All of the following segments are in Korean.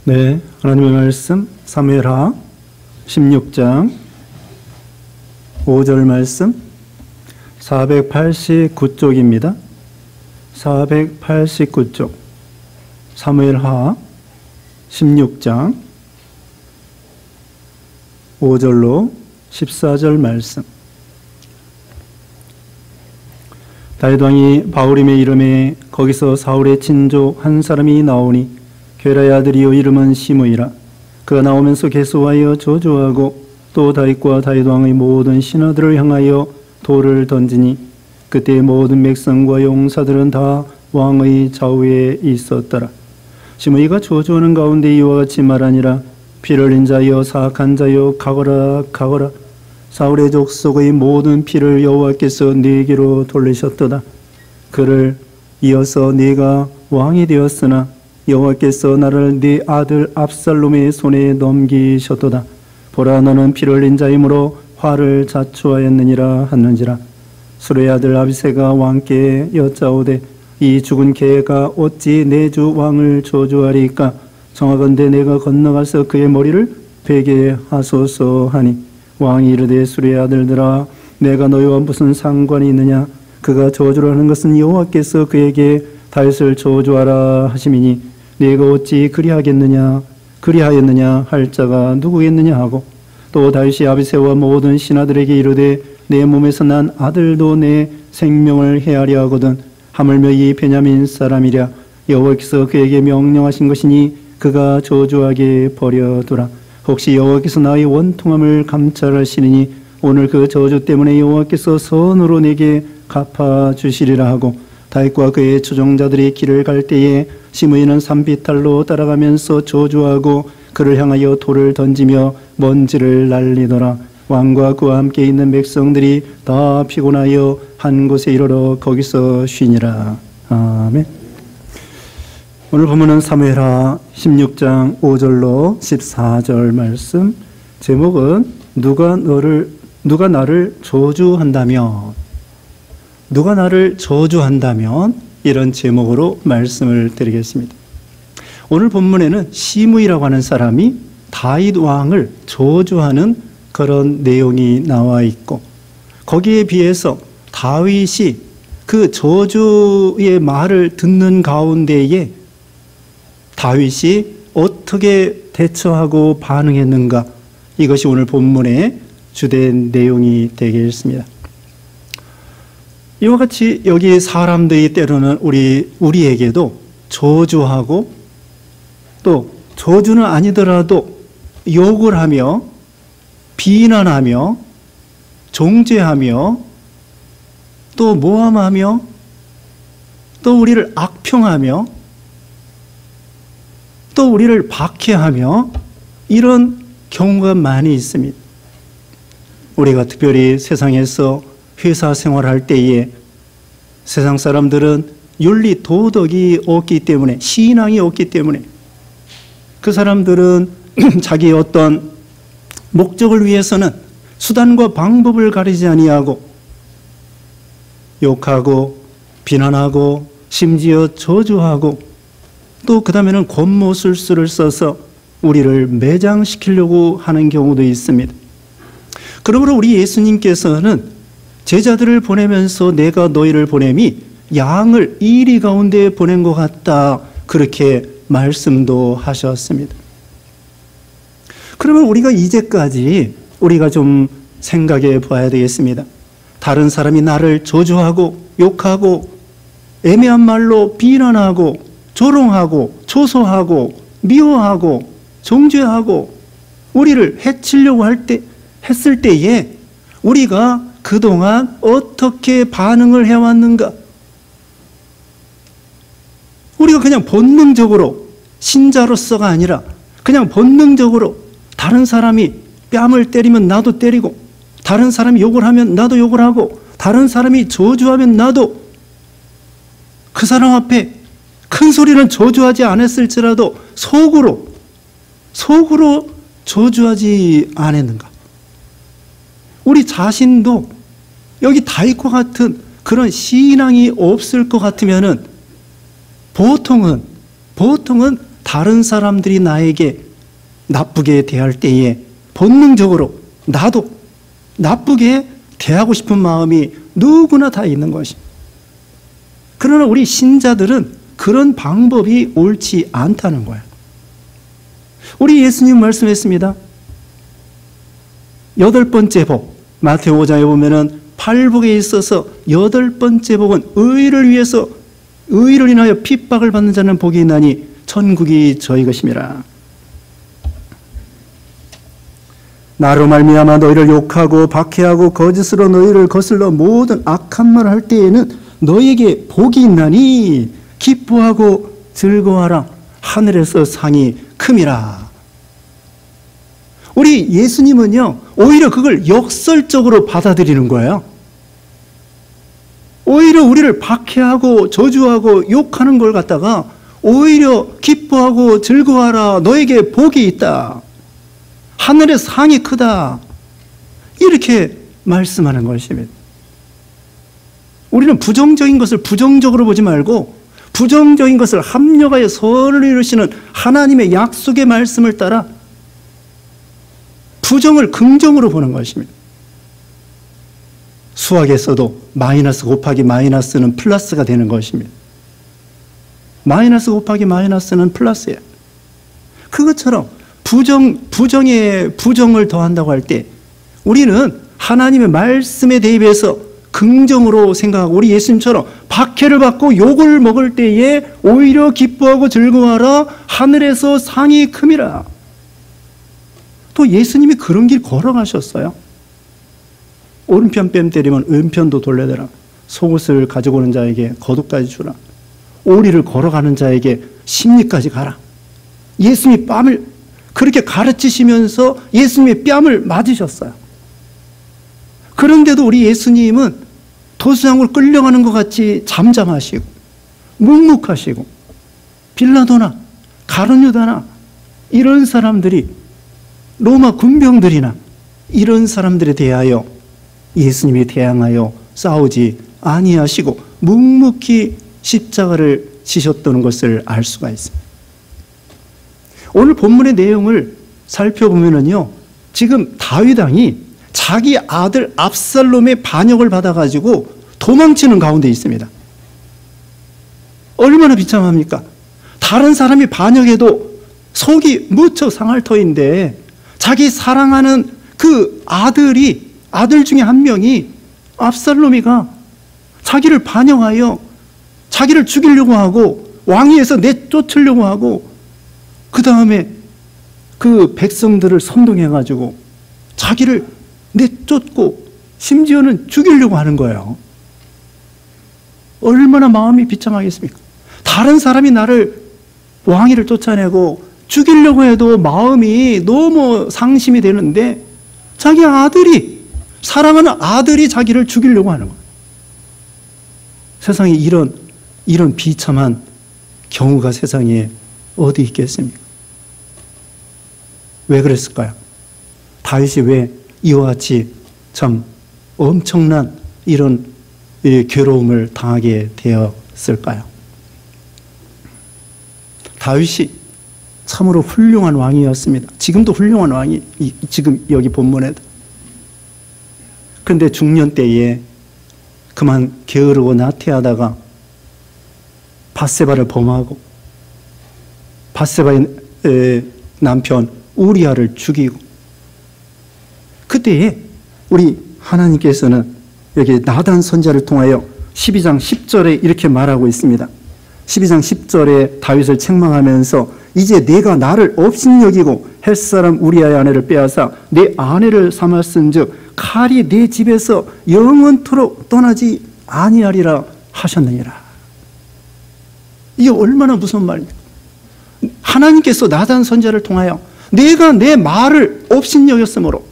네, 하나님의 말씀 사무엘하 16장 5절 말씀 489쪽입니다. 489쪽 사무엘하 16장 5절로 14절 말씀. 다윗 왕이 바후림의 이름에 거기서 사울의 친족 한 사람이 나오니 게라의 아들이요 이름은 시므이라. 그가 나오면서 계수하여 저주하고 또 다윗과 다윗 왕의 모든 신하들을 향하여 돌을 던지니 그때 모든 백성과 용사들은 다 왕의 좌우에 있었더라. 시므이가 저주하는 가운데 이와 같이 말하니라. 피를 흘린 자여 사악한 자여 가거라 가거라. 사울의 족속의 모든 피를 여호와께서 네게로 돌리셨도다. 그를 이어서 네가 왕이 되었으나 여호와께서 나를 네 아들 압살롬의 손에 넘기셨도다. 보라, 너는 피를 흘린 자이므로 화를 자초하였느니라 하는지라. 수레의 아들 아비새가 왕께 여짜오되 이 죽은 개가 어찌 내 주 왕을 저주하리까? 청하건대 내가 건너가서 그의 머리를 베게 하소서 하니 왕이 이르되 수레의 아들들아, 내가 너희와 무슨 상관이 있느냐? 그가 저주를 하는 것은 여호와께서 그에게 다윗을 저주하라 하심이니 네가 어찌 그리하였느냐 할 자가 누구겠느냐 하고, 또 다윗이 아비새와 모든 신하들에게 이르되 내 몸에서 난 아들도 내 생명을 해하려 하거든 하물며 이 베냐민 사람이랴. 여호와께서 그에게 명령하신 것이니 그가 저주하게 버려두라. 혹시 여호와께서 나의 원통함을 감찰하시리니 오늘 그 저주 때문에 여호와께서 선으로 내게 갚아주시리라 하고, 다윗과 그의 추종자들이 길을 갈 때에 시므이는 산비탈로 따라가면서 저주하고 그를 향하여 돌을 던지며 먼지를 날리더라. 왕과 그와 함께 있는 백성들이 다 피곤하여 한 곳에 이르러 거기서 쉬니라. 아멘. 오늘 본문은 사무엘하 16장 5절로 14절 말씀. 제목은 누가 나를 저주한다면, 누가 나를 저주한다면, 이런 제목으로 말씀을 드리겠습니다. 오늘 본문에는 시므이라고 하는 사람이 다윗 왕을 저주하는 그런 내용이 나와 있고, 거기에 비해서 다윗이 그 저주의 말을 듣는 가운데에 다윗이 어떻게 대처하고 반응했는가, 이것이 오늘 본문의 주된 내용이 되겠습니다. 이와 같이 여기 사람들이 때로는 우리에게도 저주하고, 또 저주는 아니더라도 욕을 하며 비난하며 정죄하며 또 모함하며 또 우리를 악평하며 또 우리를 박해하며 이런 경우가 많이 있습니다. 우리가 특별히 세상에서 회사 생활할 때에 세상 사람들은 윤리 도덕이 없기 때문에, 신앙이 없기 때문에 그 사람들은 자기의 어떤 목적을 위해서는 수단과 방법을 가리지 아니하고 욕하고 비난하고 심지어 저주하고 또 그 다음에는 권모술수를 써서 우리를 매장시키려고 하는 경우도 있습니다. 그러므로 우리 예수님께서는 제자들을 보내면서 내가 너희를 보냄이 양을 이리 가운데 보낸 것 같다, 그렇게 말씀도 하셨습니다. 그러면 우리가 이제까지 우리가 좀 생각해 봐야 되겠습니다. 다른 사람이 나를 저주하고 욕하고 애매한 말로 비난하고 조롱하고 조소하고 미워하고 정죄하고 우리를 해치려고 했을 때에 우리가 그동안 어떻게 반응을 해왔는가? 우리가 그냥 본능적으로, 신자로서가 아니라 그냥 본능적으로 다른 사람이 뺨을 때리면 나도 때리고, 다른 사람이 욕을 하면 나도 욕을 하고, 다른 사람이 저주하면 나도 그 사람 앞에 큰 소리는 저주하지 않았을지라도 속으로 저주하지 않았는가? 우리 자신도 여기 다윗과 같은 그런 신앙이 없을 것 같으면은 보통은 다른 사람들이 나에게 나쁘게 대할 때에 본능적으로 나도 나쁘게 대하고 싶은 마음이 누구나 다 있는 것입니다. 그러나 우리 신자들은 그런 방법이 옳지 않다는 거예요. 우리 예수님 말씀했습니다. 8번째 복, 마태오 5장에 보면은 팔복에 있어서 8번째 복은 의를 인하여 핍박을 받는 자는 복이 있나니 천국이 저희 것임이라. 나로 말미암아 너희를 욕하고 박해하고 거짓으로 너희를 거슬러 모든 악한 말을 할 때에는 너희에게 복이 있나니 기뻐하고 즐거워하라. 하늘에서 상이 큼이라. 우리 예수님은요, 오히려 그걸 역설적으로 받아들이는 거예요. 오히려 우리를 박해하고 저주하고 욕하는 걸 갖다가 오히려 기뻐하고 즐거워하라. 너에게 복이 있다. 하늘의 상이 크다. 이렇게 말씀하는 것입니다. 우리는 부정적인 것을 부정적으로 보지 말고 부정적인 것을 합력하여 선을 이루시는 하나님의 약속의 말씀을 따라 부정을 긍정으로 보는 것입니다. 수학에서도 마이너스 곱하기 마이너스는 플러스가 되는 것입니다. 마이너스 곱하기 마이너스는 플러스예요. 그것처럼 부정에 부정을 더한다고 할 때 우리는 하나님의 말씀에 대입해서 긍정으로 생각하고 우리 예수님처럼 박해를 받고 욕을 먹을 때에 오히려 기뻐하고 즐거워하라. 하늘에서 상이 큼이라. 또 예수님이 그런 길 걸어가셨어요. 오른편 뺨 때리면 왼편도 돌려대라. 속옷을 가지고 오는 자에게 겉옷까지 주라. 오리를 걸어가는 자에게 심리까지 가라. 예수님이 뺨을 그렇게 가르치시면서 예수님의 뺨을 맞으셨어요. 그런데도 우리 예수님은 도수장으로 끌려가는 것 같이 잠잠하시고 묵묵하시고 빌라도나 가룟유다나 이런 사람들이 로마 군병들이나 이런 사람들에 대하여 예수님이 대항하여 싸우지 아니하시고 묵묵히 십자가를 지셨다는 것을 알 수가 있습니다. 오늘 본문의 내용을 살펴보면요, 지금 다윗 왕이 자기 아들 압살롬의 반역을 받아가지고 도망치는 가운데 있습니다. 얼마나 비참합니까? 다른 사람이 반역해도 속이 무척 상할 터인데 자기 사랑하는 그 아들 중에 한 명이 압살롬이가 자기를 반역하여 자기를 죽이려고 하고 왕위에서 내쫓으려고 하고 그 다음에 그 백성들을 선동해가지고 자기를 내쫓고 심지어는 죽이려고 하는 거예요. 얼마나 마음이 비참하겠습니까? 다른 사람이 나를 왕위를 쫓아내고 죽이려고 해도 마음이 너무 상심이 되는데 자기 아들이, 사랑하는 아들이 자기를 죽이려고 하는 거예요. 세상에 이런 비참한 경우가 세상에 어디 있겠습니까? 왜 그랬을까요? 다윗이 왜 이와 같이 참 엄청난 이런 괴로움을 당하게 되었을까요? 다윗이 참으로 훌륭한 왕이었습니다. 지금도 훌륭한 왕이 지금 여기 본문에도. 그런데 중년 때에 그만 게으르고 나태하다가 밧세바를 범하고 밧세바의 남편 우리아를 죽이고, 그때에 우리 하나님께서는 여기 나단 선지자를 통하여 12장 10절에 이렇게 말하고 있습니다. 12장 10절에 다윗을 책망하면서 이제 내가 나를 업신여기고 햇사람 우리아의 아내를 빼앗아 내 아내를 삼았은즉 칼이 내 집에서 영원토록 떠나지 아니하리라 하셨느니라. 이게 얼마나 무서운 말입니까? 하나님께서 나단 선지자를 통하여 내가 내 말을 업신여겼으므로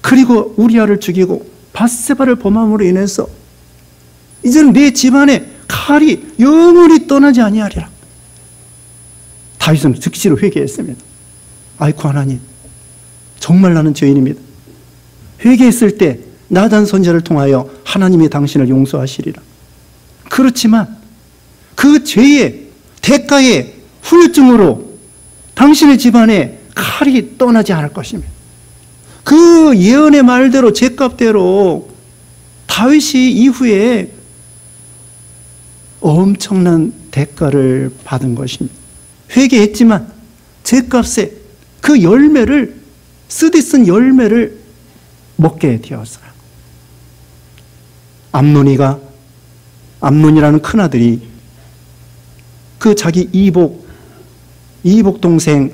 그리고 우리아를 죽이고 밧세바를 범함으로 인해서 이제는 내 집안에 칼이 영원히 떠나지 아니하리라. 다윗은 즉시로 회개했습니다. 아이고 하나님, 정말 나는 죄인입니다. 회개했을 때 나단 선지자를 통하여 하나님이 당신을 용서하시리라. 그렇지만 그 죄에 대가의 후유증으로 당신의 집안에 칼이 떠나지 않을 것입니다. 그 예언의 말대로 죗값대로 다윗이 이후에 엄청난 대가를 받은 것입니다. 회개했지만 죗값에 그 열매를, 쓰디쓴 열매를 먹게 되었어요. 암논이라는 큰아들이 그 자기 이복 동생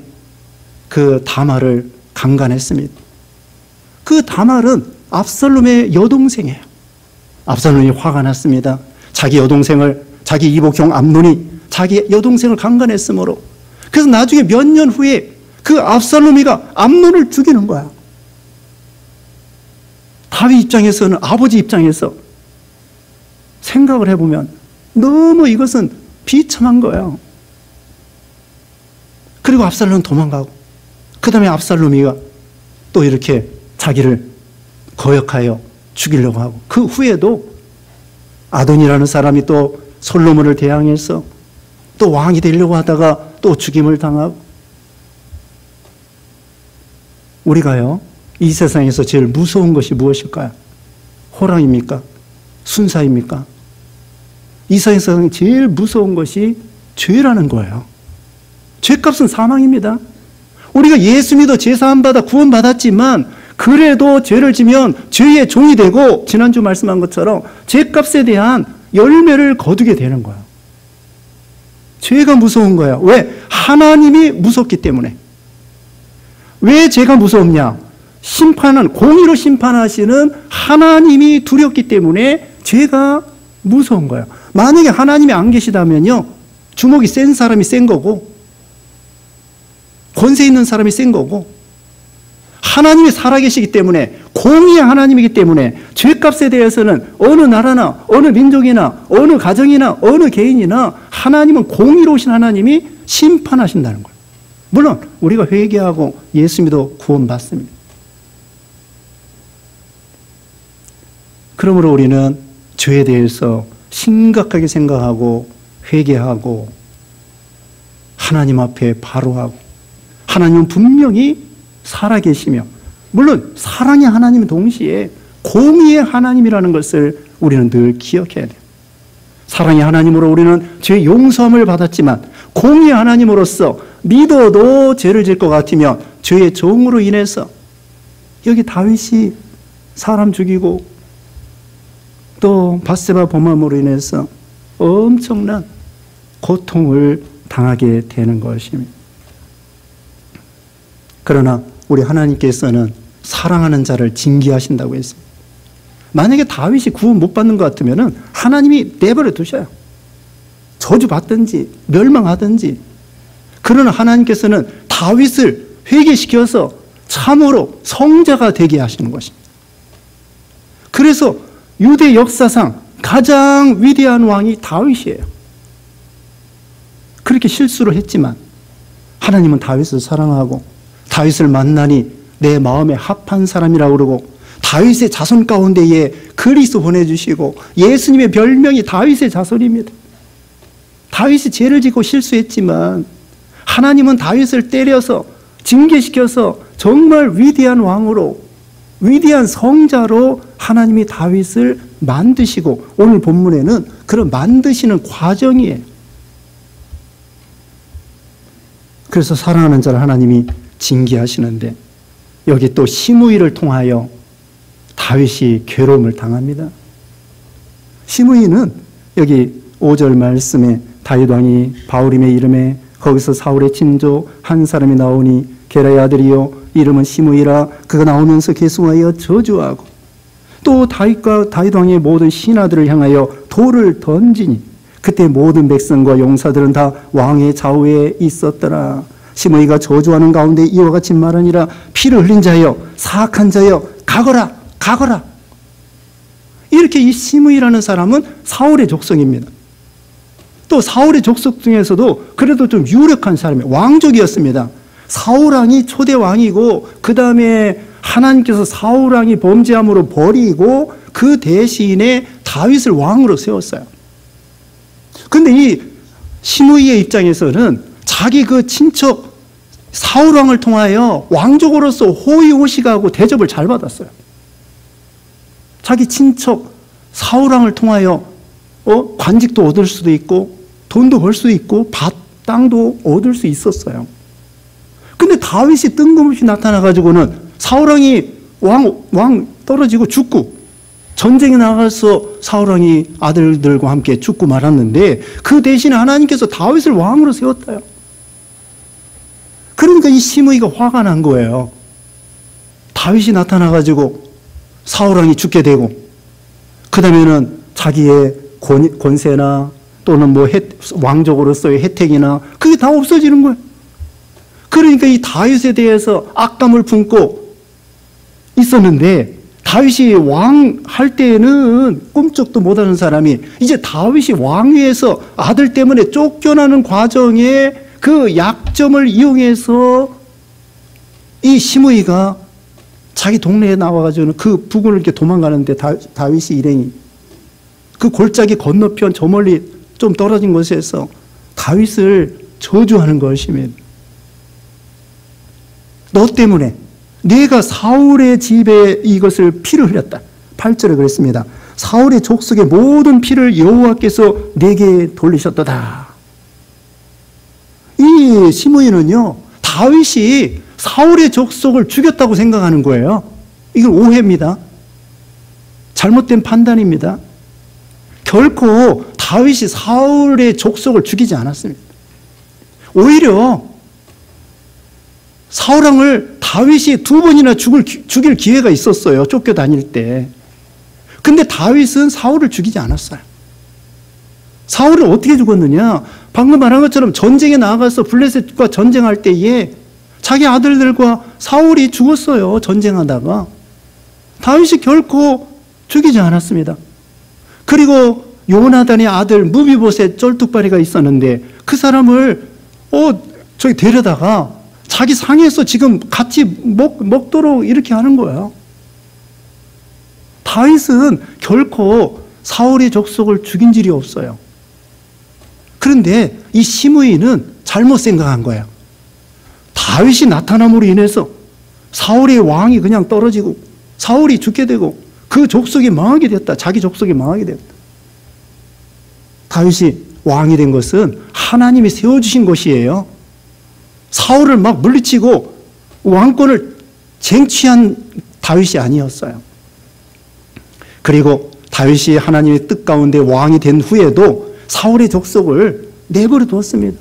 그 다말을 강간했습니다. 그 다말은 압살롬의 여동생이에요. 압살롬이 화가 났습니다. 자기 여동생을, 자기 이복형 암논이 자기 여동생을 강간했으므로. 그래서 나중에 몇 년 후에 그 압살롬이가 암논을 죽이는 거야. 다윗 입장에서는, 아버지 입장에서 생각을 해보면 너무 이것은 비참한 거예요. 그리고 압살롬은 도망가고, 그 다음에 압살롬이가 또 이렇게 자기를 거역하여 죽이려고 하고, 그 후에도 아돈이라는 사람이 또 솔로몬을 대항해서 또 왕이 되려고 하다가 또 죽임을 당하고. 우리가요, 이 세상에서 제일 무서운 것이 무엇일까요? 호랑입니까? 순사입니까? 이 세상에 제일 무서운 것이 죄라는 거예요. 죄값은 사망입니다. 우리가 예수 믿어 제사함 받아 구원 받았지만 그래도 죄를 지면 죄의 종이 되고, 지난주 말씀한 것처럼 죄값에 대한 열매를 거두게 되는 거예요. 죄가 무서운 거예요. 왜? 하나님이 무섭기 때문에. 왜 죄가 무섭냐? 공의로 심판하시는 하나님이 두렵기 때문에 죄가 무서운 거예요. 만약에 하나님이 안 계시다면요, 주먹이 센 사람이 센 거고, 권세 있는 사람이 센 거고, 하나님이 살아계시기 때문에, 공의의 하나님이기 때문에 죄값에 대해서는 어느 나라나 어느 민족이나 어느 가정이나 어느 개인이나 하나님은 공의로우신 하나님이 심판하신다는 거예요. 물론 우리가 회개하고 예수 믿어 구원받습니다. 그러므로 우리는 죄에 대해서 심각하게 생각하고 회개하고 하나님 앞에 바로하고, 하나님은 분명히 살아계시며, 물론 사랑의 하나님 동시에 공의의 하나님이라는 것을 우리는 늘 기억해야 돼요. 사랑의 하나님으로 우리는 죄 용서함을 받았지만 공의의 하나님으로서 믿어도 죄를 질 것 같으면 죄의 종으로 인해서, 여기 다윗이 사람 죽이고 또 밧세바 범함으로 인해서 엄청난 고통을 당하게 되는 것입니다. 그러나 우리 하나님께서는 사랑하는 자를 징계하신다고 했습니다. 만약에 다윗이 구원 못 받는 것 같으면 하나님이 내버려 두셔요. 저주받든지 멸망하든지. 그러나 하나님께서는 다윗을 회개시켜서 참으로 성자가 되게 하시는 것입니다. 그래서 유대 역사상 가장 위대한 왕이 다윗이에요. 그렇게 실수를 했지만 하나님은 다윗을 사랑하고, 다윗을 만나니 내 마음에 합한 사람이라고 그러고, 다윗의 자손 가운데에 그리스도 보내주시고, 예수님의 별명이 다윗의 자손입니다. 다윗이 죄를 짓고 실수했지만 하나님은 다윗을 때려서 징계시켜서 정말 위대한 왕으로, 위대한 성자로 하나님이 다윗을 만드시고, 오늘 본문에는 그런 만드시는 과정이에요. 그래서 사랑하는 자를 하나님이 징계하시는데, 여기 또 시므이를 통하여 다윗이 괴로움을 당합니다. 시므이는 여기 5절 말씀에 다윗 왕이 바울임의 이름에 거기서 사울의 친조 한 사람이 나오니 게라의 아들이요 이름은 시므이라, 그가 나오면서 계승하여 저주하고, 또 다윗과 다윗 왕의 모든 신하들을 향하여 돌을 던지니 그때 모든 백성과 용사들은 다 왕의 좌우에 있었더라. 시므이가 저주하는 가운데 이와 같이 말하니라. 피를 흘린 자여, 사악한 자여, 가거라, 가거라. 이렇게 이 시므이라는 사람은 사울의 족속입니다. 또 사울의 족속 중에서도 그래도 좀 유력한 사람이에요. 왕족이었습니다. 사울왕이 초대 왕이고, 그 다음에 하나님께서 사울왕이 범죄함으로 버리고 그 대신에 다윗을 왕으로 세웠어요. 근데 이 시므이의 입장에서는 자기 그 친척 사울왕을 통하여 왕족으로서 호의호식하고 대접을 잘 받았어요. 자기 친척 사울왕을 통하여 관직도 얻을 수도 있고 돈도 벌 수 있고 땅도 얻을 수 있었어요. 근데 다윗이 뜬금없이 나타나가지고는 사울왕이 왕 떨어지고 죽고 전쟁에 나가서 사울왕이 아들들과 함께 죽고 말았는데 그 대신에 하나님께서 다윗을 왕으로 세웠다요. 그러니까 이 시므이가 화가 난 거예요. 다윗이 나타나가지고 사울왕이 죽게 되고 그 다음에는 자기의 권세나 또는 뭐 왕족으로서의 혜택이나 그게 다 없어지는 거예요. 그러니까 이 다윗에 대해서 악감을 품고 있었는데 다윗이 왕 할 때에는 꿈쩍도 못하는 사람이 이제 다윗이 왕위에서 아들 때문에 쫓겨나는 과정에 그 약점을 이용해서 이 시므이가 자기 동네에 나와가지고는 그 부근을 이렇게 도망가는데 다윗이 일행이 그 골짜기 건너편 저 멀리 좀 떨어진 곳에서 다윗을 저주하는 것입니다. 너 때문에 내가 사울의 집에 이것을 피를 흘렸다. 8절에 그랬습니다. 사울의 족속의 모든 피를 여호와께서 내게 돌리셨도다. 이 시므이는요, 다윗이 사울의 족속을 죽였다고 생각하는 거예요. 이건 오해입니다. 잘못된 판단입니다. 결코 다윗이 사울의 족속을 죽이지 않았습니다. 오히려 사울왕을 다윗이 2번이나 죽일 기회가 있었어요. 쫓겨다닐 때. 근데 다윗은 사울을 죽이지 않았어요. 사울을 어떻게 죽었느냐? 방금 말한 것처럼 전쟁에 나가서 블레셋과 전쟁할 때에 자기 아들들과 사울이 죽었어요. 전쟁하다가. 다윗이 결코 죽이지 않았습니다. 그리고 요나단의 아들 무비보셋 쩔뚝발이가 있었는데 그 사람을 저기 데려다가 자기 상에서 지금 같이 먹도록 이렇게 하는 거예요. 다윗은 결코 사울의 족속을 죽인 일이 없어요. 그런데 이 시므이는 잘못 생각한 거예요. 다윗이 나타남으로 인해서 사울의 왕이 그냥 떨어지고 사울이 죽게 되고 그 족속이 망하게 됐다. 자기 족속이 망하게 됐다. 다윗이 왕이 된 것은 하나님이 세워주신 것이에요. 사울을 막 물리치고 왕권을 쟁취한 다윗이 아니었어요. 그리고 다윗이 하나님의 뜻 가운데 왕이 된 후에도 사울의 족속을 내버려 두었습니다.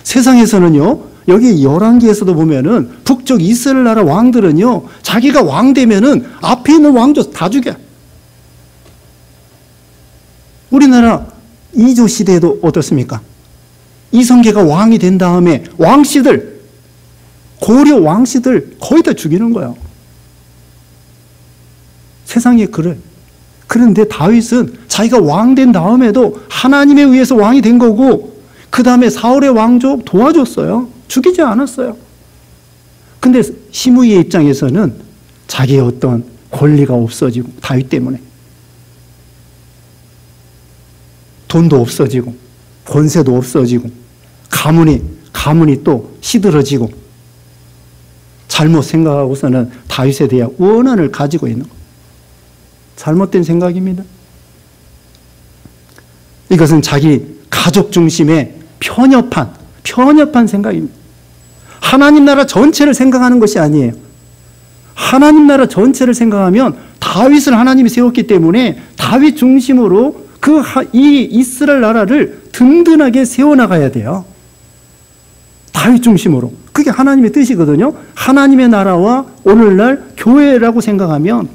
세상에서는요, 여기 열왕기에서도 보면은 북쪽 이스라엘 나라 왕들은요, 자기가 왕 되면은 앞에 있는 왕족 다 죽여. 우리나라 이조 시대에도 어떻습니까? 이성계가 왕이 된 다음에 왕씨들, 고려 왕씨들 거의 다 죽이는 거예요. 세상에 그래. 그런데 다윗은 자기가 왕 된 다음에도 하나님에 의해서 왕이 된 거고 그 다음에 사울의 왕족 도와줬어요. 죽이지 않았어요. 근데 시므이의 입장에서는 자기의 어떤 권리가 없어지고 다윗 때문에 돈도 없어지고 권세도 없어지고 가문이 또 시들어지고 잘못 생각하고서는 다윗에 대한 원한을 가지고 있는 것. 잘못된 생각입니다. 이것은 자기 가족 중심의 편협한 생각입니다. 하나님 나라 전체를 생각하는 것이 아니에요. 하나님 나라 전체를 생각하면 다윗을 하나님이 세웠기 때문에 다윗 중심으로 이 이스라엘 나라를 든든하게 세워나가야 돼요. 다윗 중심으로. 그게 하나님의 뜻이거든요. 하나님의 나라와 오늘날 교회라고 생각하면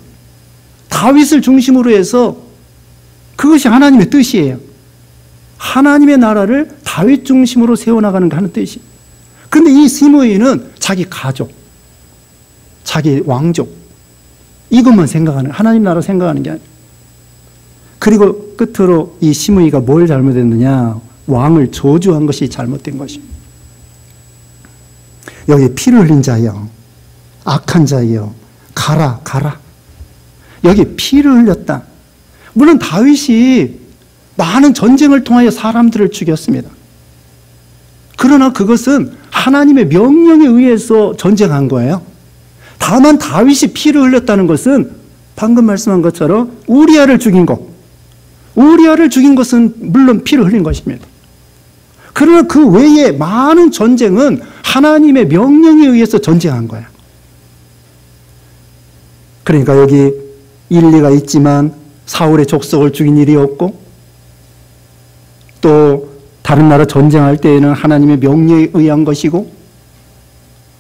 다윗을 중심으로 해서 그것이 하나님의 뜻이에요. 하나님의 나라를 다윗 중심으로 세워나가는 게 하는 뜻이에요. 그런데 이 시므이는 자기 가족, 자기 왕족 이것만 생각하는, 하나님 나라 생각하는 게 아니에요. 그리고 끝으로 이 시므이가 뭘 잘못했느냐? 왕을 저주한 것이 잘못된 것입니다. 여기 피를 흘린 자여, 악한 자여, 가라. 여기 피를 흘렸다. 물론 다윗이 많은 전쟁을 통하여 사람들을 죽였습니다. 그러나 그것은 하나님의 명령에 의해서 전쟁한 거예요. 다만 다윗이 피를 흘렸다는 것은 방금 말씀한 것처럼 우리아를 죽인 것. 우리아를 죽인 것은 물론 피를 흘린 것입니다. 그러나 그 외에 많은 전쟁은 하나님의 명령에 의해서 전쟁한 거예요. 그러니까 여기 일리가 있지만 사울의 족속을 죽인 일이 없고, 또 다른 나라 전쟁할 때에는 하나님의 명령에 의한 것이고,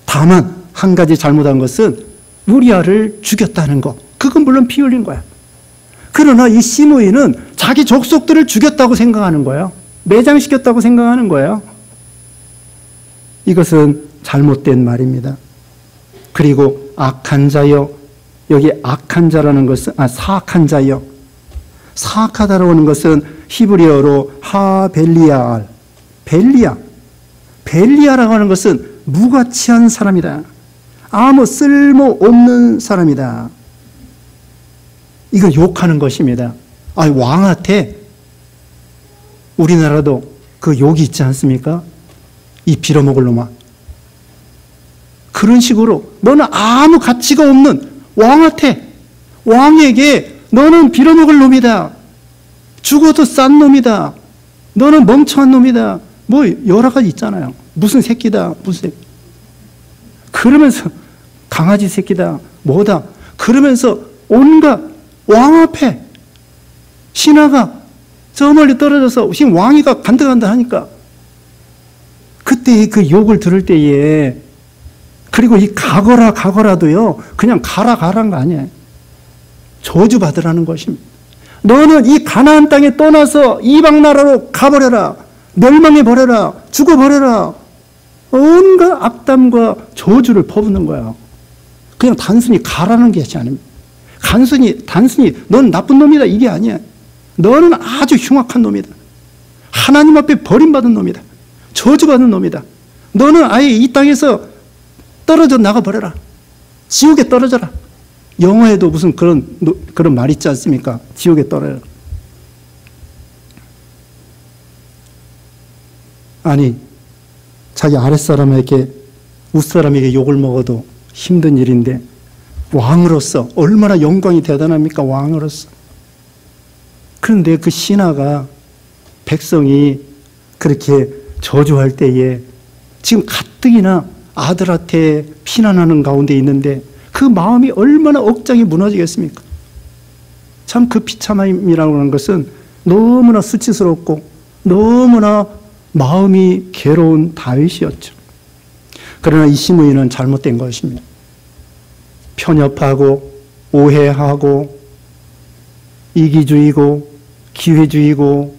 다만 한 가지 잘못한 것은 우리아를 죽였다는 것. 그건 물론 피 흘린 거야. 그러나 이 시므이는 자기 족속들을 죽였다고 생각하는 거예요. 매장시켰다고 생각하는 거예요. 이것은 잘못된 말입니다. 그리고 악한 자여, 여기 악한 자라는 것은 사악한 자여. 사악하다라고 하는 것은 히브리어로 하벨리알, 벨리아라고 하는 것은 무가치한 사람이다. 아무 쓸모없는 사람이다. 이거 욕하는 것입니다. 왕한테 우리나라도 그 욕이 있지 않습니까? 이 빌어먹을 놈아. 그런 식으로 너는 아무 가치가 없는 왕에게 너는 빌어먹을 놈이다. 죽어도 싼 놈이다. 너는 멍청한 놈이다. 뭐 여러 가지 있잖아요. 무슨 새끼다. 무슨 새끼. 그러면서 강아지 새끼다. 뭐다. 그러면서 온갖 왕 앞에 신하가 저 멀리 떨어져서 지금 왕위가 간다간다 하니까 그때 그 욕을 들을 때에, 그리고 이 가거라도요 그냥 가라는 거 아니에요. 저주받으라는 것입니다. 너는 이 가나안 땅에 떠나서 이방 나라로 가버려라. 멸망해버려라. 죽어버려라. 온갖 악담과 저주를 퍼붓는 거야. 그냥 단순히 가라는 것이 아닙니다. 단순히 넌 나쁜 놈이다 이게 아니야. 너는 아주 흉악한 놈이다. 하나님 앞에 버림받은 놈이다. 저주받은 놈이다. 너는 아예 이 땅에서 떨어져 나가버려라. 지옥에 떨어져라. 영어에도 무슨 그런 말 있지 않습니까? 지옥에 떨어져라. 아니, 자기 아랫사람에게, 윗사람에게 욕을 먹어도 힘든 일인데 왕으로서 얼마나 영광이 대단합니까? 왕으로서. 그런데 그 신하가 백성이 그렇게 저주할 때에 지금 가뜩이나 아들한테 피난하는 가운데 있는데 그 마음이 얼마나 억장이 무너지겠습니까? 참 그 비참함이라고 하는 것은 너무나 수치스럽고 너무나 마음이 괴로운 다윗이었죠. 그러나 이 시므이는 잘못된 것입니다. 편협하고 오해하고 이기주의고 기회주의고,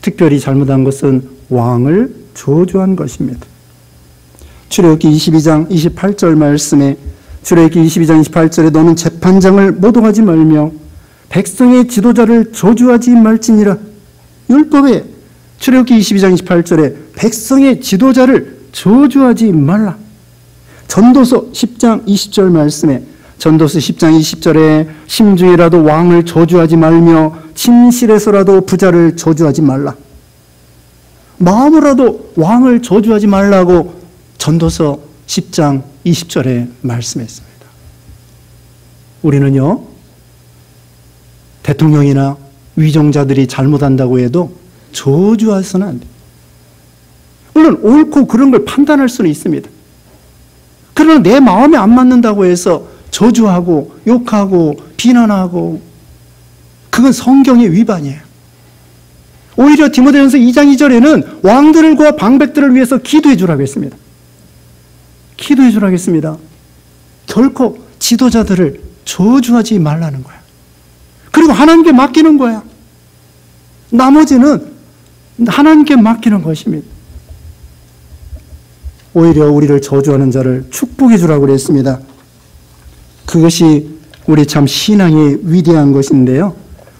특별히 잘못한 것은 왕을 저주한 것입니다. 출애굽기 22장 28절 말씀에, 출애굽기 22장 28절에 너는 재판장을 모독하지 말며 백성의 지도자를 저주하지 말지니라. 율법에 출애굽기 22장 28절에 백성의 지도자를 저주하지 말라. 전도서 10장 20절 말씀에, 전도서 10장 20절에 심중이라도 왕을 저주하지 말며 침실에서라도 부자를 저주하지 말라. 마음으로라도 왕을 저주하지 말라고 전도서 10장 20절에 말씀했습니다. 우리는요, 대통령이나 위정자들이 잘못한다고 해도 저주해서는 안 돼요. 물론 옳고 그런 걸 판단할 수는 있습니다. 그러나 내 마음에 안 맞는다고 해서 저주하고 욕하고 비난하고, 그건 성경의 위반이에요. 오히려 디모데전서 2장 2절에는 왕들과 방백들을 위해서 기도해 주라고 했습니다. 기도해 주라고 했습니다. 결코 지도자들을 저주하지 말라는 거야. 그리고 하나님께 맡기는 거야. 나머지는 하나님께 맡기는 것입니다. 오히려 우리를 저주하는 자를 축복해 주라고 그랬습니다. 그것이 우리 참 신앙이 위대한 것인데요.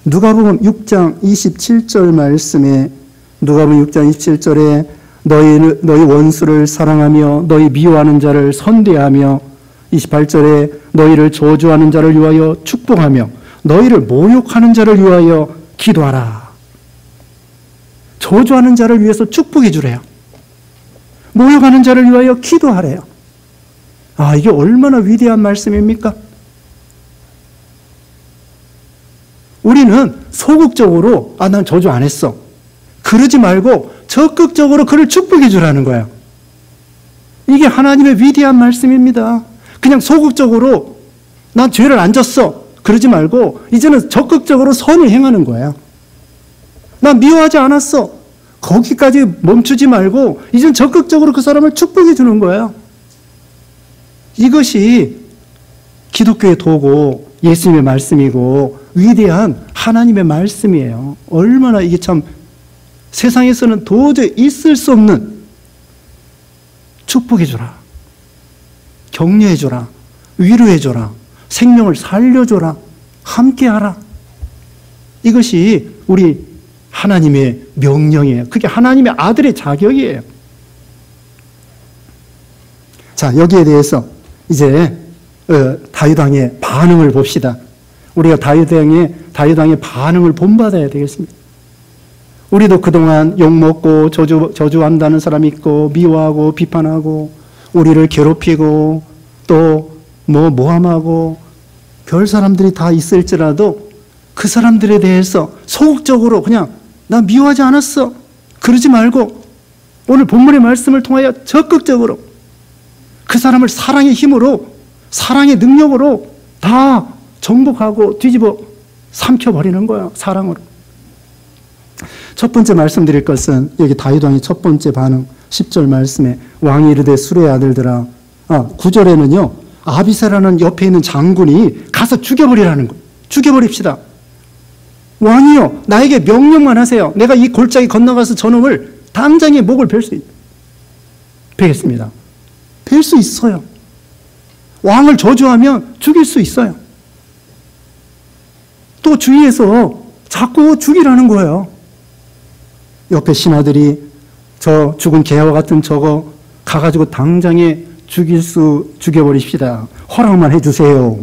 누가복음 6장 27절 말씀에, 누가복음 6장 27절에 너희 원수를 사랑하며 너희 미워하는 자를 선대하며, 28절에 너희를 저주하는 자를 위하여 축복하며 너희를 모욕하는 자를 위하여 기도하라. 저주하는 자를 위해서 축복해 주래요. 모여가는 자를 위하여 기도하래요. 아, 이게 얼마나 위대한 말씀입니까? 우리는 소극적으로 난 저주 안 했어. 그러지 말고 적극적으로 그를 축복해 주라는 거예요. 이게 하나님의 위대한 말씀입니다. 그냥 소극적으로 난 죄를 안 졌어. 그러지 말고 이제는 적극적으로 선을 행하는 거예요. 난 미워하지 않았어. 거기까지 멈추지 말고 이제는 적극적으로 그 사람을 축복해 주는 거예요. 이것이 기독교의 도고 예수님의 말씀이고 위대한 하나님의 말씀이에요. 얼마나 이게 참 세상에서는 도저히 있을 수 없는 축복해줘라, 격려해줘라, 위로해줘라, 생명을 살려줘라, 함께하라. 이것이 우리 하나님의 명령이에요. 그게 하나님의 아들의 자격이에요. 자, 여기에 대해서 이제 다윗 왕의 반응을 봅시다. 우리가 다윗 왕의 반응을 본받아야 되겠습니다. 우리도 그동안 욕먹고 저주한다는 사람이 있고 미워하고 비판하고 우리를 괴롭히고 또 모함하고 별 사람들이 다 있을지라도 그 사람들에 대해서 소극적으로 그냥 나 미워하지 않았어. 그러지 말고 오늘 본문의 말씀을 통하여 적극적으로 그 사람을 사랑의 힘으로 사랑의 능력으로 다 정복하고 뒤집어 삼켜버리는 거야. 사랑으로. 첫 번째 말씀드릴 것은 여기 다윗 왕의 첫 번째 반응 10절 말씀에 왕이 이르되 수레의 아들들아 9절에는요 아비새라는 옆에 있는 장군이 가서 죽여버리라는 거예요. 죽여버립시다. 왕이요 나에게 명령만 하세요. 내가 이 골짜기 건너가서 저놈을 당장에 목을 베겠습니다. 벨 수 있어요. 왕을 저주하면 죽일 수 있어요. 또 주위에서 자꾸 죽이라는 거예요. 옆에 신하들이 저 죽은 개와 같은 저거 가가지고 당장에 죽여버립시다. 허락만 해주세요.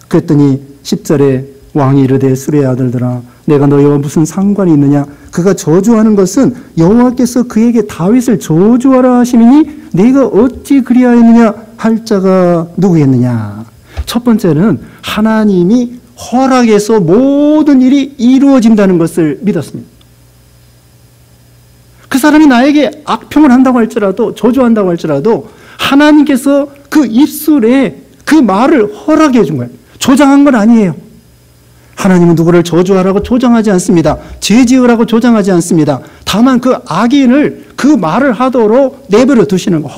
그랬더니 10절에 왕이 이르되 수레의 아들들아 내가 너희와 무슨 상관이 있느냐. 그가 저주하는 것은 여호와께서 그에게 다윗을 저주하라 하시니 네가 어찌 그리하였느냐 할 자가 누구겠느냐. 첫 번째는 하나님이 허락해서 모든 일이 이루어진다는 것을 믿었습니다. 그 사람이 나에게 악평을 한다고 할지라도 저주한다고 할지라도 하나님께서 그 입술에 그 말을 허락해 준 거예요. 조장한 건 아니에요. 하나님은 누구를 저주하라고 조장하지 않습니다. 죄 지으라고 조장하지 않습니다. 다만 그 악인을 그 말을 하도록 내버려 두시는 거.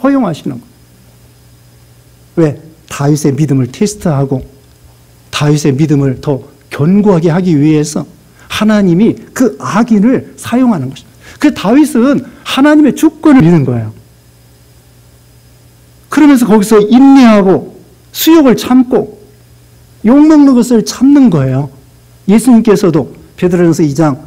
허용하시는 거. 왜? 다윗의 믿음을 테스트하고 다윗의 믿음을 더 견고하게 하기 위해서 하나님이 그 악인을 사용하는 것입니다. 그 다윗은 하나님의 주권을 믿는 거예요. 그러면서 거기서 인내하고 수욕을 참고 욕먹는 것을 참는 거예요. 예수님께서도 베드로전서 2장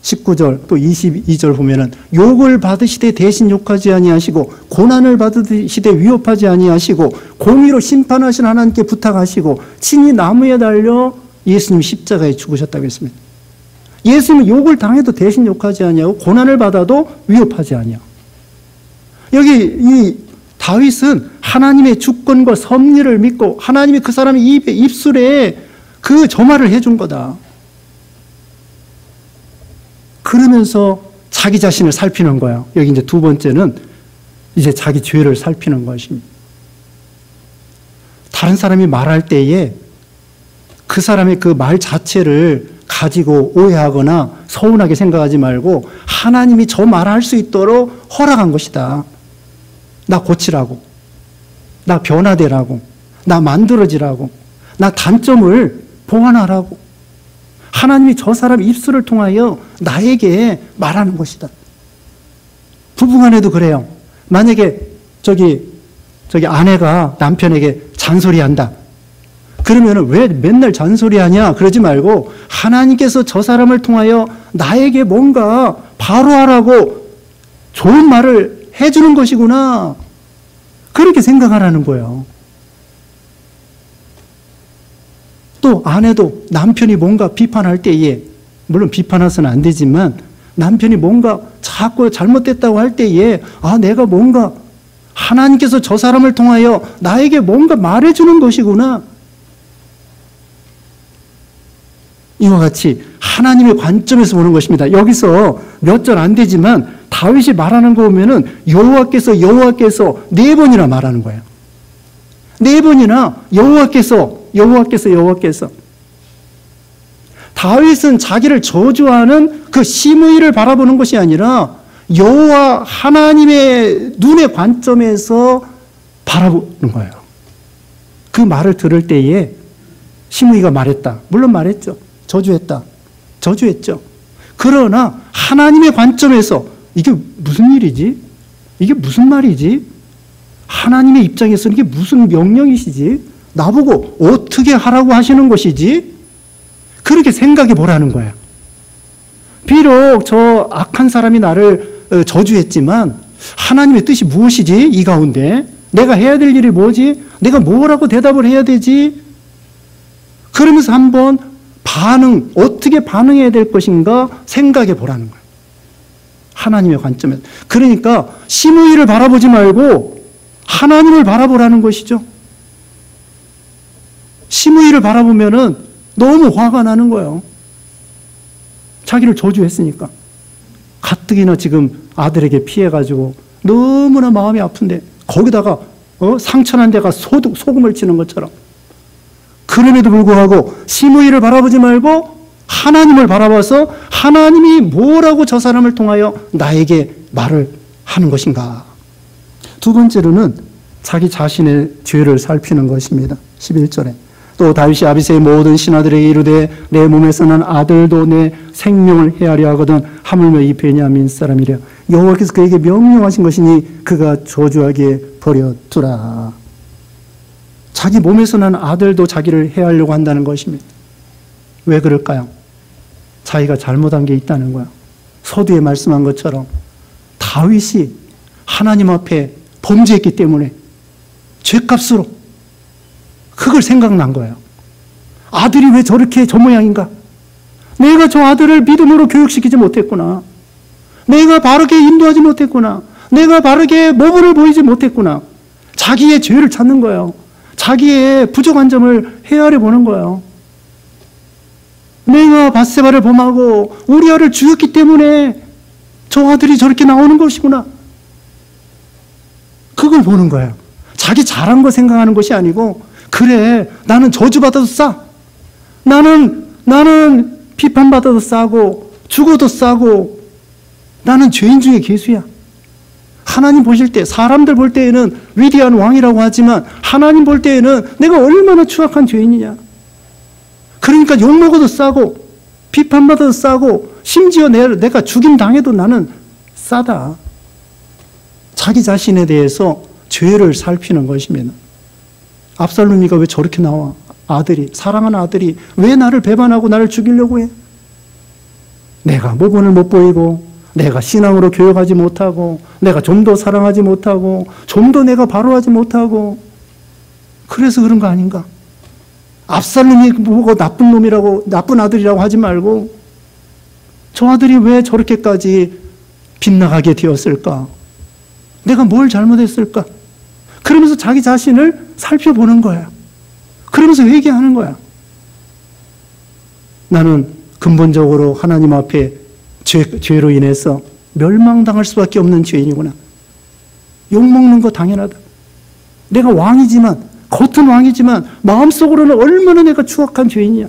19절 또 22절 보면은 욕을 받으시되 대신 욕하지 아니하시고 고난을 받으시되 위협하지 아니하시고 공의로 심판하신 하나님께 부탁하시고 친히 나무에 달려 예수님 십자가에 죽으셨다고 했습니다. 예수님은 욕을 당해도 대신 욕하지 아니하고 고난을 받아도 위협하지 아니하고 여기 이 다윗은 하나님의 주권과 섭리를 믿고 하나님이 그 사람의 입술에 그 저말을 해준 거다. 그러면서 자기 자신을 살피는 거예요. 여기 이제 두 번째는 이제 자기 죄를 살피는 것입니다. 다른 사람이 말할 때에 그 사람의 그 말 자체를 가지고 오해하거나 서운하게 생각하지 말고 하나님이 저 말할 수 있도록 허락한 것이다. 나 고치라고, 나 변화되라고, 나 만들어지라고, 나 단점을 보완하라고. 하나님이 저 사람 입술을 통하여 나에게 말하는 것이다. 부부간에도 그래요. 만약에 저기 아내가 남편에게 잔소리한다. 그러면 왜 맨날 잔소리하냐? 그러지 말고 하나님께서 저 사람을 통하여 나에게 뭔가 바로 하라고 좋은 말을 해주는 것이구나. 그렇게 생각하라는 거예요. 또 아내도 남편이 뭔가 비판할 때에 물론 비판해서는 안 되지만 남편이 뭔가 자꾸 잘못됐다고 할 때에 내가 뭔가 하나님께서 저 사람을 통하여 나에게 뭔가 말해주는 것이구나. 이와 같이 하나님의 관점에서 보는 것입니다. 여기서 몇 절 안 되지만 다윗이 말하는 거 보면은 여호와께서 4번이나 말하는 거예요. 4번이나 여호와께서. 다윗은 자기를 저주하는 그 시므이를 바라보는 것이 아니라 여호와 하나님의 눈의 관점에서 바라보는 거예요. 그 말을 들을 때에 시므이가 말했다. 물론 말했죠. 저주했죠. 그러나 하나님의 관점에서 이게 무슨 일이지? 이게 무슨 말이지? 하나님의 입장에서는 이게 무슨 명령이시지? 나보고 어떻게 하라고 하시는 것이지? 그렇게 생각해 보라는 거예요. 비록 저 악한 사람이 나를 저주했지만 하나님의 뜻이 무엇이지? 이 가운데 내가 해야 될 일이 뭐지? 내가 뭐라고 대답을 해야 되지? 그러면서 한번 어떻게 반응해야 될 것인가 생각해 보라는 거예요. 하나님의 관점에서. 그러니까 시므이를 바라보지 말고 하나님을 바라보라는 것이죠. 시므이를 바라보면은 너무 화가 나는 거예요. 자기를 저주했으니까. 가뜩이나 지금 아들에게 피해가지고 너무나 마음이 아픈데 거기다가 상처난 데가 소금을 치는 것처럼. 그럼에도 불구하고 시므이를 바라보지 말고 하나님을 바라봐서 하나님이 뭐라고 저 사람을 통하여 나에게 말을 하는 것인가. 두 번째로는 자기 자신의 죄를 살피는 것입니다. 11절에 또 다윗이 아비새의 모든 신하들에게 이르되 내 몸에서 난 아들도 내 생명을 헤아려 하거든 하물며 이 베냐민 사람이랴. 여호와께서 그에게 명령하신 것이니 그가 저주하게 버려두라. 자기 몸에서 난 아들도 자기를 해하려고 한다는 것입니다. 왜 그럴까요? 자기가 잘못한 게 있다는 거야. 서두에 말씀한 것처럼 다윗이 하나님 앞에 범죄했기 때문에 죄값으로 그걸 생각난 거예요. 아들이 왜 저렇게 저 모양인가? 내가 저 아들을 믿음으로 교육시키지 못했구나. 내가 바르게 인도하지 못했구나. 내가 바르게 모범을 보이지 못했구나. 자기의 죄를 찾는 거예요. 자기의 부족한 점을 헤아려 보는 거예요. 내가 밧세바를 범하고 우리아를 죽였기 때문에 저 아들이 저렇게 나오는 것이구나. 그걸 보는 거예요. 자기 잘한 거 생각하는 것이 아니고, 그래, 나는 저주받아도 싸. 나는 비판받아도 싸고 죽어도 싸고 나는 죄인 중에 괴수야. 하나님 보실 때, 사람들 볼 때에는 위대한 왕이라고 하지만 하나님 볼 때에는 내가 얼마나 추악한 죄인이냐. 그러니까 욕먹어도 싸고 비판받아도 싸고 심지어 내가 죽임 당해도 나는 싸다. 자기 자신에 대해서 죄를 살피는 것입니다. 압살롬이가 왜 저렇게 나와? 아들이, 사랑하는 아들이 왜 나를 배반하고 나를 죽이려고 해? 내가 모본을 못 보이고, 내가 신앙으로 교육하지 못하고, 내가 좀 더 사랑하지 못하고, 좀 더 내가 바로하지 못하고, 그래서 그런 거 아닌가? 압살롬이 보고 나쁜 놈이라고, 나쁜 아들이라고 하지 말고, 저 아들이 왜 저렇게까지 빗나가게 되었을까? 내가 뭘 잘못했을까? 그러면서 자기 자신을 살펴보는 거야. 그러면서 회개하는 거야. 나는 근본적으로 하나님 앞에 죄로 인해서 멸망당할 수밖에 없는 죄인이구나. 욕먹는 거 당연하다. 내가 왕이지만, 겉은 왕이지만 마음속으로는 얼마나 내가 추악한 죄인이야.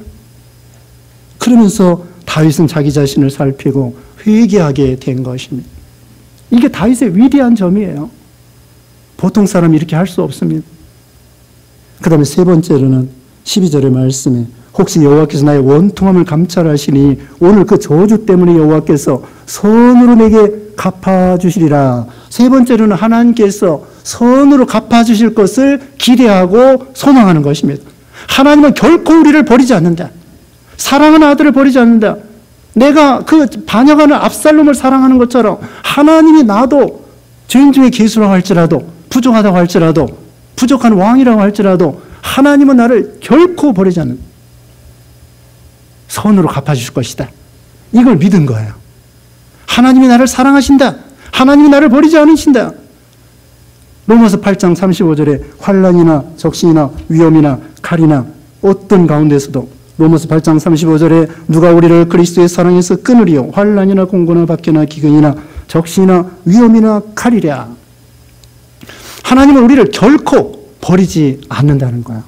그러면서 다윗은 자기 자신을 살피고 회개하게 된 것입니다. 이게 다윗의 위대한 점이에요. 보통 사람이 이렇게 할 수 없습니다. 그 다음에 세 번째로는 12절의 말씀에 혹시 여호와께서 나의 원통함을 감찰하시니 오늘 그 저주 때문에 여호와께서 선으로 내게 갚아주시리라. 세 번째로는 하나님께서 선으로 갚아주실 것을 기대하고 소망하는 것입니다. 하나님은 결코 우리를 버리지 않는다. 사랑하는 아들을 버리지 않는다. 내가 그 반역하는 압살롬을 사랑하는 것처럼 하나님이 나도 죄인 중에 괴수라고 할지라도, 부족하다고 할지라도, 부족한 왕이라고 할지라도 하나님은 나를 결코 버리지 않는다. 선으로 갚아주실 것이다. 이걸 믿은 거예요. 하나님이 나를 사랑하신다. 하나님이 나를 버리지 않으신다. 로마서 8장 35절에 환난이나 적신이나 위험이나 칼이나 어떤 가운데서도 로마서 8장 35절에 누가 우리를 그리스도의 사랑에서 끊으리요. 환난이나 공고나 박해나 기근이나 적신이나 위험이나 칼이랴. 하나님은 우리를 결코 버리지 않는다는 거야.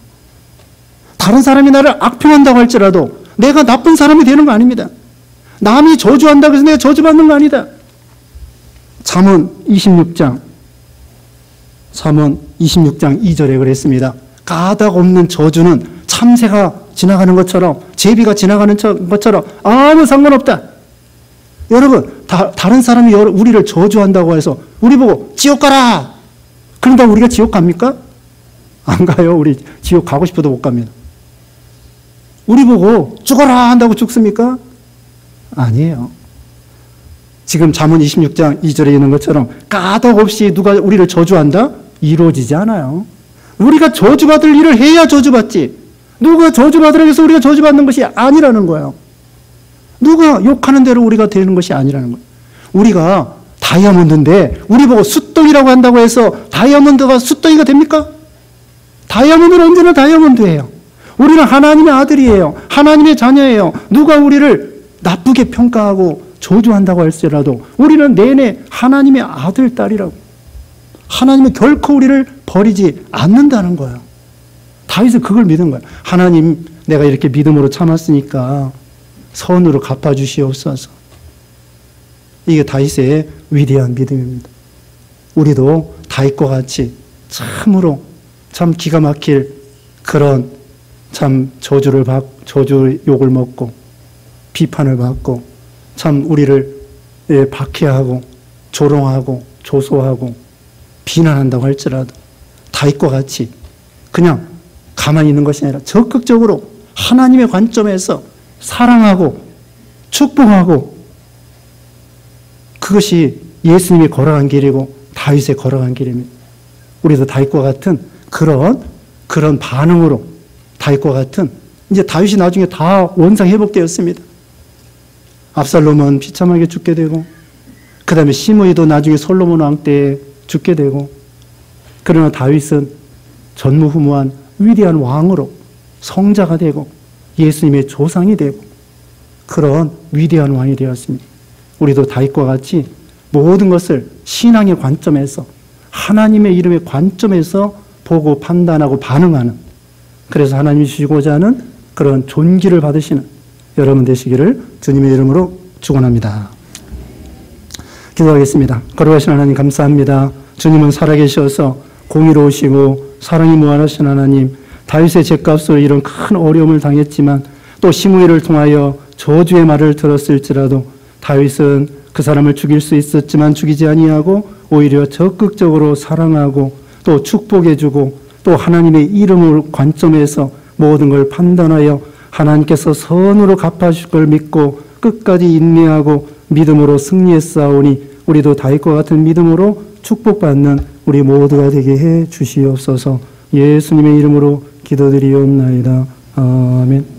다른 사람이 나를 악평한다고 할지라도 내가 나쁜 사람이 되는 거 아닙니다. 남이 저주한다고 해서 내가 저주받는 거 아니다. 잠언 26장 2절에 그랬습니다. 까닭 없는 저주는 참새가 지나가는 것처럼, 제비가 지나가는 것처럼 아무 상관없다. 여러분, 다른 사람이 우리를 저주한다고 해서 우리 보고 지옥 가라! 그런다고 우리가 지옥 갑니까? 안 가요. 우리 지옥 가고 싶어도 못 갑니다. 우리 보고 죽어라 한다고 죽습니까? 아니에요. 지금 잠언 26장 2절에 있는 것처럼 까닭 없이 누가 우리를 저주한다? 이루어지지 않아요. 우리가 저주받을 일을 해야 저주받지. 누가 저주받으라고 해서 우리가 저주받는 것이 아니라는 거예요. 누가 욕하는 대로 우리가 되는 것이 아니라는 거예요. 우리가 다이아몬드인데 우리 보고 숫덩이라고 한다고 해서 다이아몬드가 숫덩이가 됩니까? 다이아몬드는 언제나 다이아몬드예요. 우리는 하나님의 아들이에요. 하나님의 자녀예요. 누가 우리를 나쁘게 평가하고 저주한다고 할지라도 우리는 내내 하나님의 아들, 딸이라고. 하나님은 결코 우리를 버리지 않는다는 거예요. 다윗은 그걸 믿은 거예요. 하나님, 내가 이렇게 믿음으로 참았으니까 선으로 갚아주시옵소서. 이게 다윗의 위대한 믿음입니다. 우리도 다윗과 같이 참으로 참 기가 막힐 그런 참 저주 욕을 먹고 비판을 받고 참 우리를 박해하고 조롱하고 조소하고 비난한다고 할지라도 다윗과 같이 그냥 가만히 있는 것이 아니라 적극적으로 하나님의 관점에서 사랑하고 축복하고, 그것이 예수님이 걸어간 길이고 다윗의 걸어간 길입니다. 우리도 다윗과 같은 그런 반응으로, 다윗과 같은, 이제 다윗이 나중에 다 원상 회복되었습니다. 압살롬은 비참하게 죽게 되고, 그 다음에 시므이도 나중에 솔로몬 왕 때 죽게 되고, 그러나 다윗은 전무후무한 위대한 왕으로 성자가 되고 예수님의 조상이 되고 그런 위대한 왕이 되었습니다. 우리도 다윗과 같이 모든 것을 신앙의 관점에서, 하나님의 이름의 관점에서 보고 판단하고 반응하는, 그래서 하나님이 주시고자 하는 그런 존귀를 받으시는 여러분 되시기를 주님의 이름으로 축원합니다. 기도하겠습니다. 거룩하신 하나님 감사합니다. 주님은 살아계셔서 공의로우시고 사랑이 무한하신 하나님, 다윗의 죄값으로 이런 큰 어려움을 당했지만 또 시므이를 통하여 저주의 말을 들었을지라도 다윗은 그 사람을 죽일 수 있었지만 죽이지 아니하고 오히려 적극적으로 사랑하고 또 축복해주고 또 하나님의 이름을 관점에서 모든 걸 판단하여 하나님께서 선으로 갚아주실 걸 믿고 끝까지 인내하고 믿음으로 승리했사오니 우리도 다윗과 같은 믿음으로 축복받는 우리 모두가 되게 해 주시옵소서. 예수님의 이름으로 기도드리옵나이다. 아멘.